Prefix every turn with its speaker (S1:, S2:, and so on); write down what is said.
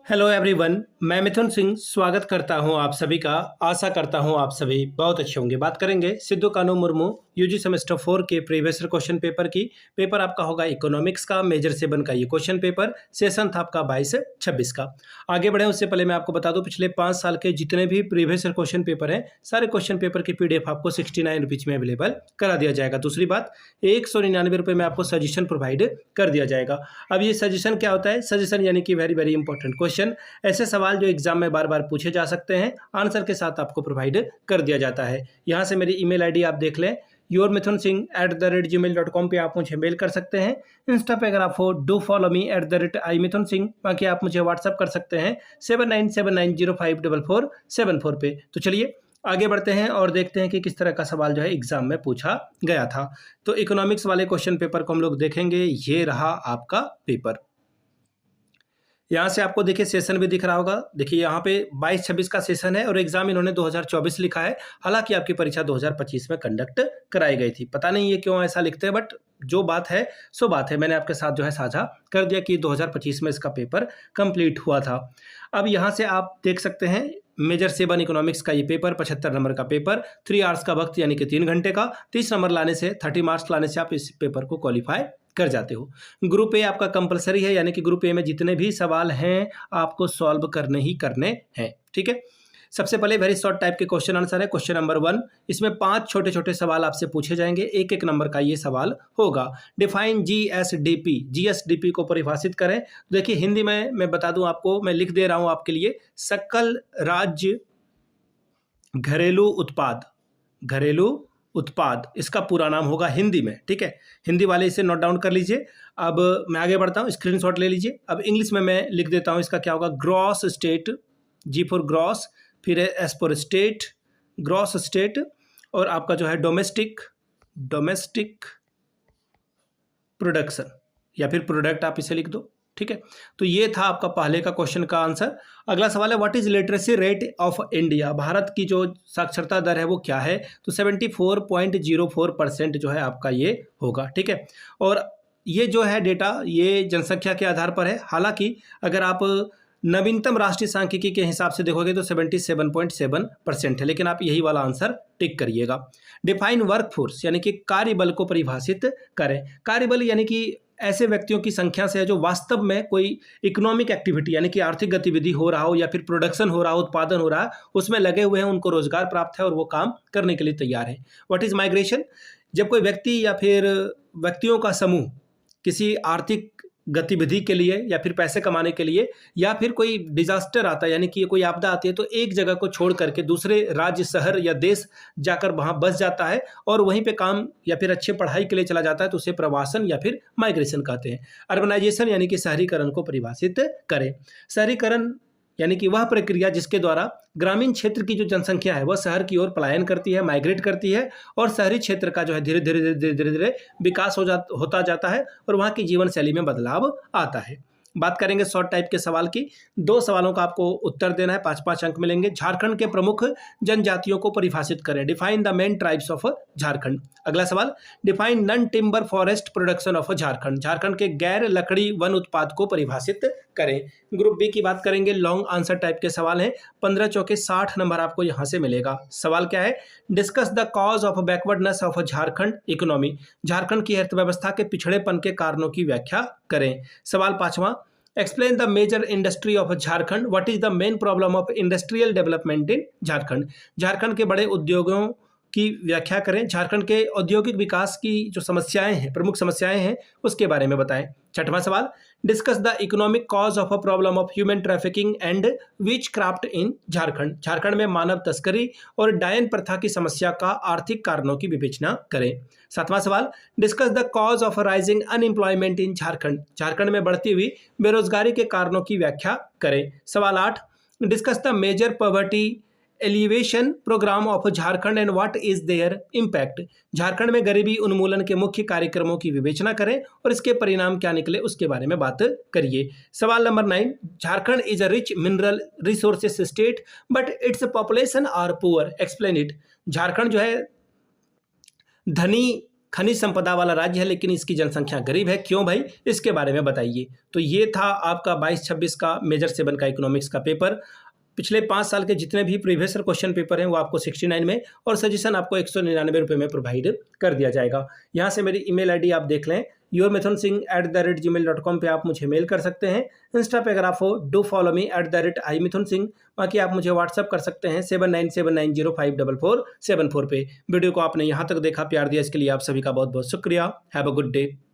S1: Hello everyone, मैं मिथुन सिंह स्वागत करता हूं आप सभी का। आशा करता हूं आप सभी बहुत अच्छे होंगे। बात करेंगे सिद्धू कानू मुर्मू यूजी सेमेस्टर 4 के प्रीवियस क्वेश्चन पेपर की। पेपर आपका होगा इकोनॉमिक्स का, मेजर 7 का ये क्वेश्चन पेपर। सेशन था आपका 22 से 26 का। आगे बढ़े उससे पहले मैं आपको बता दूं, पिछले 5 साल के जितने भी प्रीवियस क्वेश्चन पेपर हैं, सारे क्वेश्चन पेपर की पीडीएफ आपको 69 रुपीज में अवेलेबल करा दिया जाएगा। दूसरी बात, 199 रुपये में आपको सजेशन प्रोवाइड कर दिया जाएगा। अब ये सजेशन क्या होता है? सजेशन यानी कि वेरी वेरी इंपॉर्टेंट क्वेश्चन, ऐसे सवाल जो एग्जाम में बार बार पूछे जा सकते हैं, आंसर के साथ आपको प्रोवाइड कर दिया जाता है। यहाँ से मेरी ईमेल आईडी आप देख लें, yourmithunsingh@gmail.com पे आप मुझे मेल कर सकते हैं। इंस्टा पे अगर आप हो, डू फॉलो मी @imithunsingh। बाकी आप मुझे व्हाट्सअप कर सकते हैं 7979054474 पे। तो चलिए आगे बढ़ते हैं और देखते हैं कि किस तरह का सवाल जो है एग्जाम में पूछा गया था। तो इकोनॉमिक्स वाले क्वेश्चन पेपर को हम लोग देखेंगे। ये रहा आपका पेपर। यहाँ से आपको देखिए सेशन भी दिख रहा होगा। देखिए यहाँ पे 22-26 का सेशन है और एग्जाम इन्होंने 2024 लिखा है। हालांकि आपकी परीक्षा 2025 में कंडक्ट कराई गई थी। पता नहीं ये क्यों ऐसा लिखते हैं, बट जो बात है सो बात है। मैंने आपके साथ जो है साझा कर दिया कि 2025 में इसका पेपर कंप्लीट हुआ था। अब यहाँ से आप देख सकते हैं मेजर 7 इकोनॉमिक्स का ये पेपर 75 नंबर का पेपर, 3 आवर्स का वक्त यानी कि 3 घंटे का। 30 नंबर लाने से, 30 मार्क्स लाने से आप इस पेपर को क्वालिफाई कर जाते हो। ग्रुप ए आपका कंपलसरी है, यानी कि ग्रुप ए में जितने भी सवाल हैं आपको सॉल्व करने ही करने हैं। ठीक है, सबसे पहले वेरी शॉर्ट टाइप के क्वेश्चन आंसर है। क्वेश्चन नंबर 1, इसमें 5 छोटे छोटे सवाल आपसे पूछे जाएंगे। एक एक नंबर का ये सवाल होगा। डिफाइन जीएसडीपी, जीएसडीपी को परिभाषित करें। देखिए हिंदी में मैं बता दूं आपको, मैं लिख दे रहा हूं आपके लिए, सकल राज्य घरेलू उत्पाद। घरेलू उत्पाद इसका पूरा नाम होगा हिंदी में। ठीक है, हिंदी वाले इसे नोट डाउन कर लीजिए। अब मैं आगे बढ़ता हूँ, स्क्रीनशॉट ले लीजिए। अब इंग्लिश में मैं लिख देता हूँ, इसका क्या होगा? Gross state, G for gross, फिर S for state, gross state, और आपका जो है डोमेस्टिक, डोमेस्टिक प्रोडक्शन या फिर प्रोडक्ट आप इसे लिख दो। ठीक है, तो ये था आपका पहले का क्वेश्चन का आंसर। अगला सवाल है, what is literacy rate of India? Bharat की जो साक्षरता दर है वो क्या है? तो 74.04% जो है आपका ये होगा। ठीक है, और ये जो है डेटा ये जनसंख्या के आधार पर है। हालांकि अगर आप नवीनतम राष्ट्रीय सांख्यिकी के हिसाब से देखोगे तो 77.7% है, लेकिन आप यही वाला आंसर टिक करिएगा। डिफाइन वर्कफोर्स यानी कि कार्यबल को परिभाषित करें। कार्यबल यानी कि ऐसे व्यक्तियों की संख्या से है जो वास्तव में कोई इकोनॉमिक एक्टिविटी यानी कि आर्थिक गतिविधि हो रहा हो या फिर प्रोडक्शन हो रहा हो, उत्पादन हो रहा है, उसमें लगे हुए हैं, उनको रोजगार प्राप्त है और वो काम करने के लिए तैयार है। What is migration? जब कोई व्यक्ति या फिर व्यक्तियों का समूह किसी आर्थिक गतिविधि के लिए या फिर पैसे कमाने के लिए या फिर कोई डिजास्टर आता है यानी कि कोई आपदा आती है तो एक जगह को छोड़ करके दूसरे राज्य, शहर या देश जाकर वहां बस जाता है और वहीं पे काम या फिर अच्छे पढ़ाई के लिए चला जाता है, तो उसे प्रवासन या फिर माइग्रेशन कहते हैं। अर्बनाइजेशन यानी कि शहरीकरण को परिभाषित करें। शहरीकरण यानी कि वह प्रक्रिया जिसके द्वारा ग्रामीण क्षेत्र की जो जनसंख्या है वह शहर की ओर पलायन करती है, माइग्रेट करती है, और शहरी क्षेत्र का जो है धीरे धीरे धीरे धीरे धीरे विकास होता जाता है और वहाँ की जीवन शैली में बदलाव आता है। बात करेंगे शॉर्ट टाइप के सवाल की। 2 सवालों का आपको उत्तर देना है, 5-5 अंक मिलेंगे। झारखंड के प्रमुख जनजातियों को परिभाषित करें। Define the main tribes of Jharkhand. अगला सवाल, define non timber forest production of Jharkhand. Jharkhand के गैर लकड़ी वन उत्पाद को परिभाषित करें। ग्रुप बी की बात करेंगे, लॉन्ग आंसर टाइप के सवाल हैं। 15 चौके 60 नंबर आपको यहां से मिलेगा। सवाल क्या है? Discuss the cause of backwardness of Jharkhand economy. Jharkhand की अर्थव्यवस्था के पिछड़ेपन के कारणों की व्याख्या करें। सवाल 5वां, explain the major industry of Jharkhand. What is the main problem of industrial development in Jharkhand. Jharkhand के बड़े उद्योगों की व्याख्या करें। झारखंड के औद्योगिक विकास की जो समस्याएं हैं, प्रमुख समस्याएं हैं, उसके बारे में बताएं। 6वां सवाल, discuss the economic cause of a problem of human trafficking and which craft in Jharkhand. Jharkhand में मानव तस्करी और डायन प्रथा की समस्या का आर्थिक कारणों की विवेचना करें। 7वां सवाल, discuss the cause of rising unemployment इन झारखंड। झारखंड में बढ़ती हुई बेरोजगारी के कारणों की व्याख्या करें। सवाल 8, discuss the major poverty alleviation program of Jharkhand and what is their impact. Jharkhand में गरीबी उन्मूलन के मुख्य कार्यक्रमों की विवेचना करें और इसके परिणाम क्या निकले उसके बारे में बात करिए। सवाल number 9, Jharkhand is a rich mineral resources state but its population are poor, explain it. Jharkhand जो है धनी खनिज संपदा वाला राज्य है लेकिन इसकी जनसंख्या गरीब है। क्यों भाई, इसके बारे में बताइए। तो ये था आपका 22-26 का मेजर 7 का इकोनॉमिक्स का पेपर। पिछले 5 साल के जितने भी प्रीवियस क्वेश्चन पेपर हैं वो आपको 69 में और सजेशन आपको 199 रुपये में प्रोवाइड कर दिया जाएगा। यहाँ से मेरी ईमेल आईडी आप देख लें, yourmithunsingh@gmail.com पे आप मुझे मेल कर सकते हैं। इंस्टा पे अगर आप हो डू फॉलो मी @imithunsingh। बाकी आप मुझे व्हाट्सअप कर सकते हैं 7979054474 पे। वीडियो को आपने यहाँ तक देखा, प्यार दिया, इसके लिए आप सभी का बहुत बहुत शुक्रिया। Have a good day.